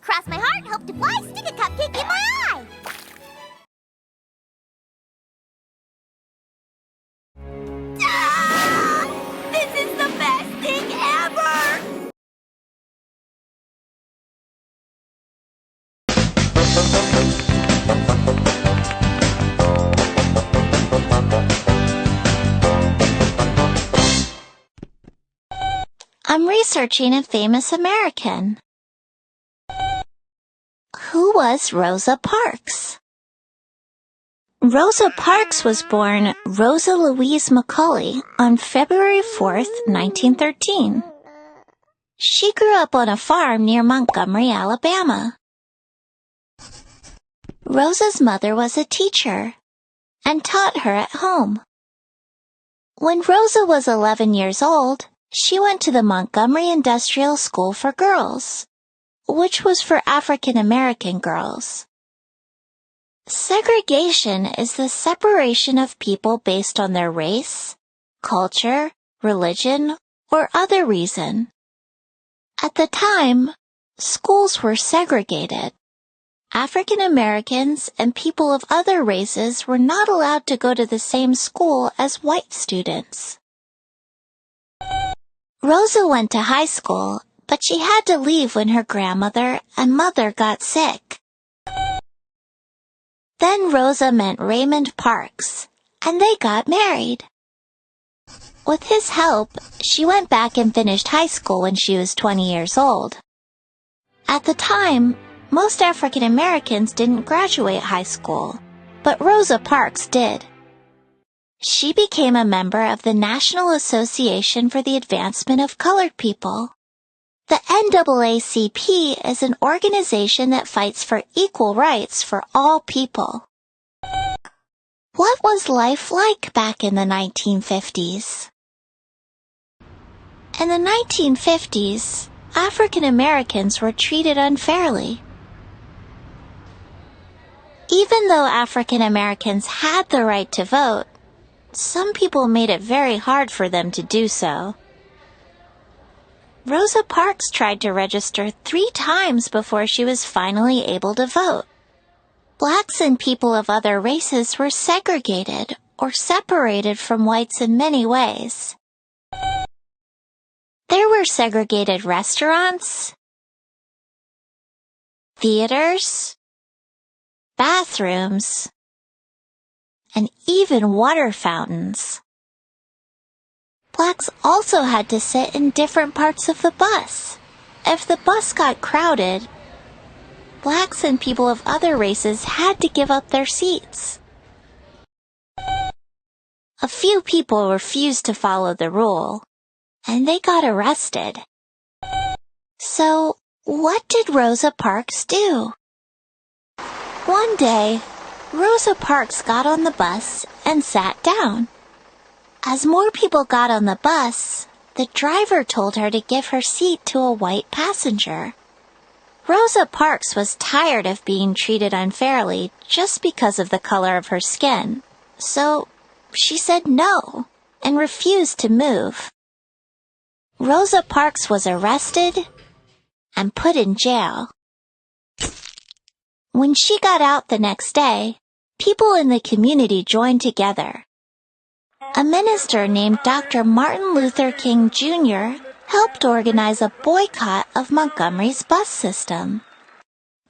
Cross my heart, hope to fly, stick a cupcake in my eye. Ah! This is the best thing ever! I'm researching a famous American. Who was Rosa Parks? Rosa Parks was born Rosa Louise McCauley on February 4th, 1913. She grew up on a farm near Montgomery, Alabama. Rosa's mother was a teacher and taught her at home. When Rosa was 11 years old, she went to the Montgomery Industrial School for Girls, which was for African American girls. Segregation is the separation of people based on their race, culture, religion, or other reason. At the time, schools were segregated. African Americans and people of other races were not allowed to go to the same school as white students. Rosa went to high school, but she had to leave when her grandmother and mother got sick. Then Rosa met Raymond Parks, and they got married. With his help, she went back and finished high school when she was 20 years old. At the time, most African Americans didn't graduate high school, but Rosa Parks did. She became a member of the National Association for the Advancement of Colored People. The NAACP is an organization that fights for equal rights for all people. What was life like back in the 1950s? In the 1950s, African Americans were treated unfairly. Even though African Americans had the right to vote, some people made it very hard for them to do so. Rosa Parks tried to register 3 times before she was finally able to vote. Blacks and people of other races were segregated or separated from whites in many ways. There were segregated restaurants, theaters, bathrooms, and even water fountains. Blacks also had to sit in different parts of the bus. If the bus got crowded, blacks and people of other races had to give up their seats. A few people refused to follow the rule, and they got arrested. So, what did Rosa Parks do? One day, Rosa Parks got on the bus and sat down. As more people got on the bus, the driver told her to give her seat to a white passenger. Rosa Parks was tired of being treated unfairly just because of the color of her skin, so she said no and refused to move. Rosa Parks was arrested and put in jail. When she got out the next day, people in the community joined together. A minister named Dr. Martin Luther King Jr. helped organize a boycott of Montgomery's bus system.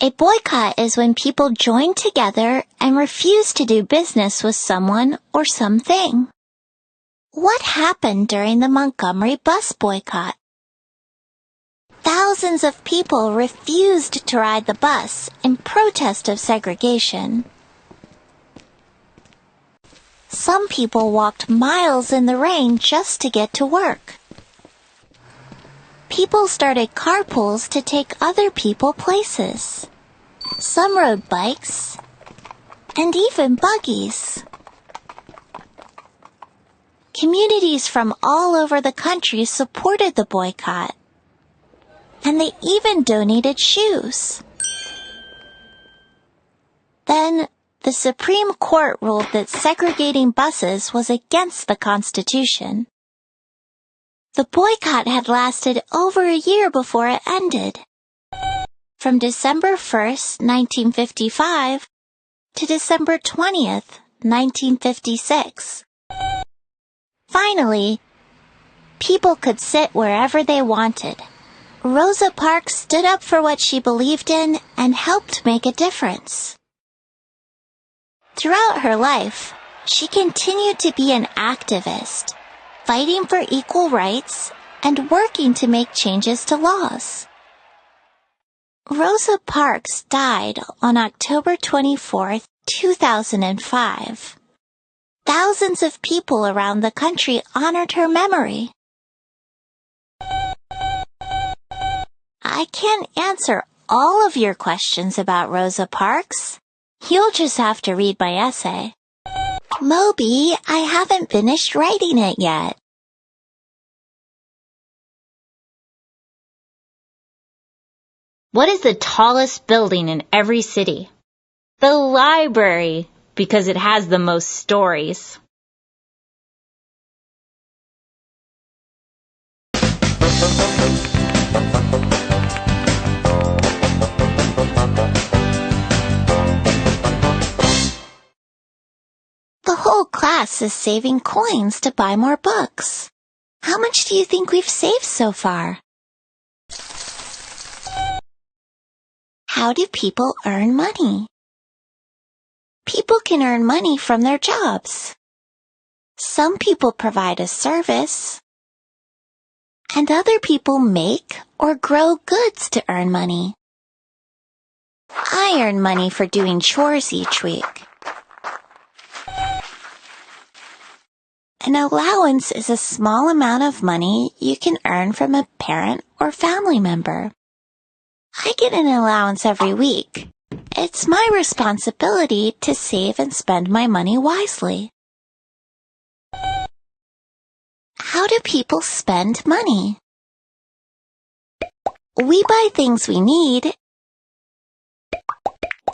A boycott is when people join together and refuse to do business with someone or something. What happened during the Montgomery bus boycott? Thousands of people refused to ride the bus in protest of segregation. Some people walked miles in the rain just to get to work. People started carpools to take other people places. Some rode bikes and even buggies. Communities from all over the country supported the boycott, and they even donated shoes. Then, the Supreme Court ruled that segregating buses was against the Constitution. The boycott had lasted over a year before it ended. from December 1st, 1955 to December 20th, 1956. Finally, people could sit wherever they wanted. Rosa Parks stood up for what she believed in and helped make a difference. Throughout her life, she continued to be an activist, fighting for equal rights and working to make changes to laws. Rosa Parks died on October 24th, 2005. Thousands of people around the country honored her memory. I can't answer all of your questions about Rosa Parks. You'll just have to read my essay. Moby, I haven't finished writing it yet. What is the tallest building in every city? The library, because it has the most stories. The whole class is saving coins to buy more books. How much do you think we've saved so far? How do people earn money? People can earn money from their jobs. Some people provide a service, and other people make or grow goods to earn money. I earn money for doing chores each week. An allowance is a small amount of money you can earn from a parent or family member. I get an allowance every week. It's my responsibility to save and spend my money wisely. How do people spend money? We buy things we need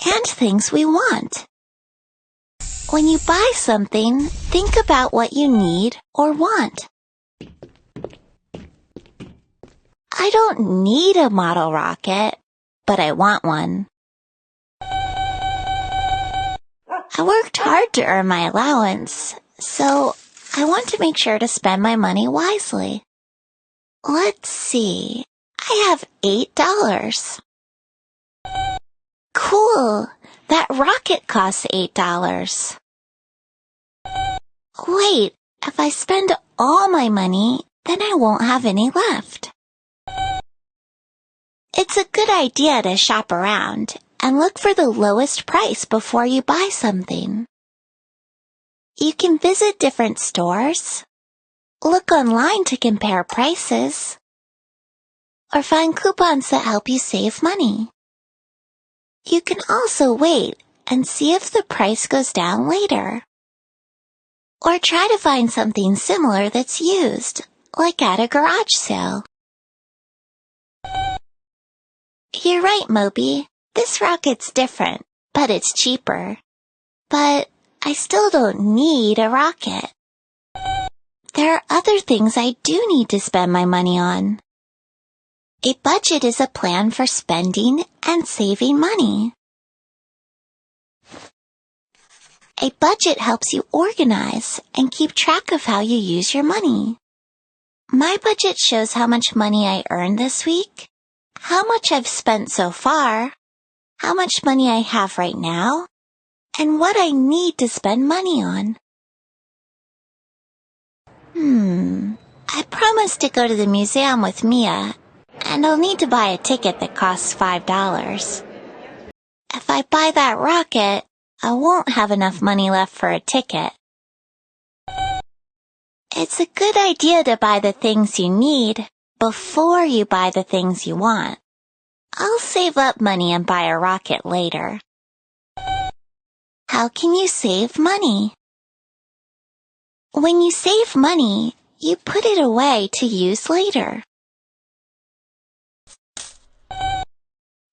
and things we want. When you buy something, think about what you need or want. I don't need a model rocket, but I want one. I worked hard to earn my allowance, so I want to make sure to spend my money wisely. Let's see. I have $8. Cool. That rocket costs $8. Wait, if I spend all my money, then I won't have any left. It's a good idea to shop around and look for the lowest price before you buy something. You can visit different stores, look online to compare prices, or find coupons that help you save money. You can also wait and see if the price goes down later. Or try to find something similar that's used, like at a garage sale. You're right, Moby. This rocket's different, but it's cheaper. But I still don't need a rocket. There are other things I do need to spend my money on. A budget is a plan for spending and saving money. A budget helps you organize and keep track of how you use your money. My budget shows how much money I earned this week, how much I've spent so far, how much money I have right now, and what I need to spend money on. I promised to go to the museum with Mia, and I'll need to buy a ticket that costs $5. If I buy that rocket, I won't have enough money left for a ticket. It's a good idea to buy the things you need before you buy the things you want. I'll save up money and buy a rocket later. How can you save money? When you save money, you put it away to use later.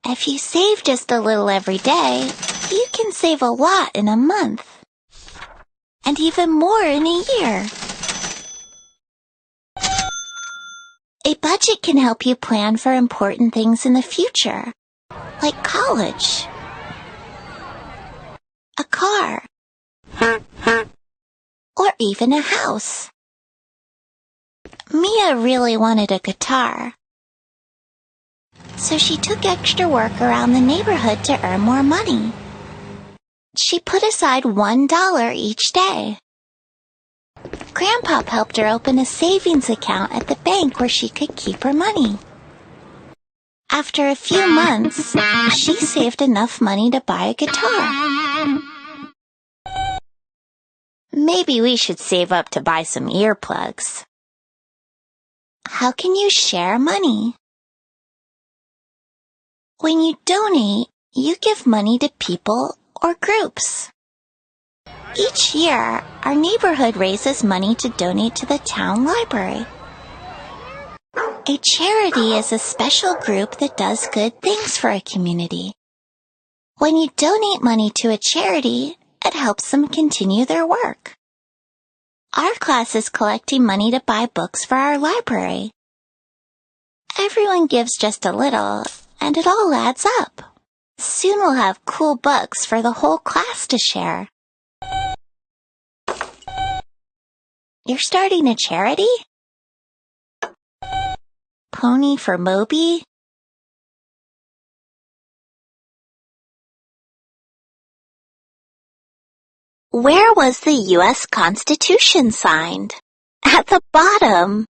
If you save just a little every day, you can save a lot in a month, and even more in a year. A budget can help you plan for important things in the future. like college, a car, or even a house. Mia really wanted a guitar, so she took extra work around the neighborhood to earn more money. She put aside $1 each day. Grandpa helped her open a savings account at the bank where she could keep her money. After a few months, she saved enough money to buy a guitar. Maybe we should save up to buy some earplugs. How can you share money? When you donate, you give money to people or groups. Each year, our neighborhood raises money to donate to the town library. A charity is a special group that does good things for a community. When you donate money to a charity, it helps them continue their work. Our class is collecting money to buy books for our library. Everyone gives just a little, and it all adds up. Soon we'll have cool books for the whole class to share. You're starting a charity? Pony for Moby? Where was the U.S. Constitution signed? At the bottom.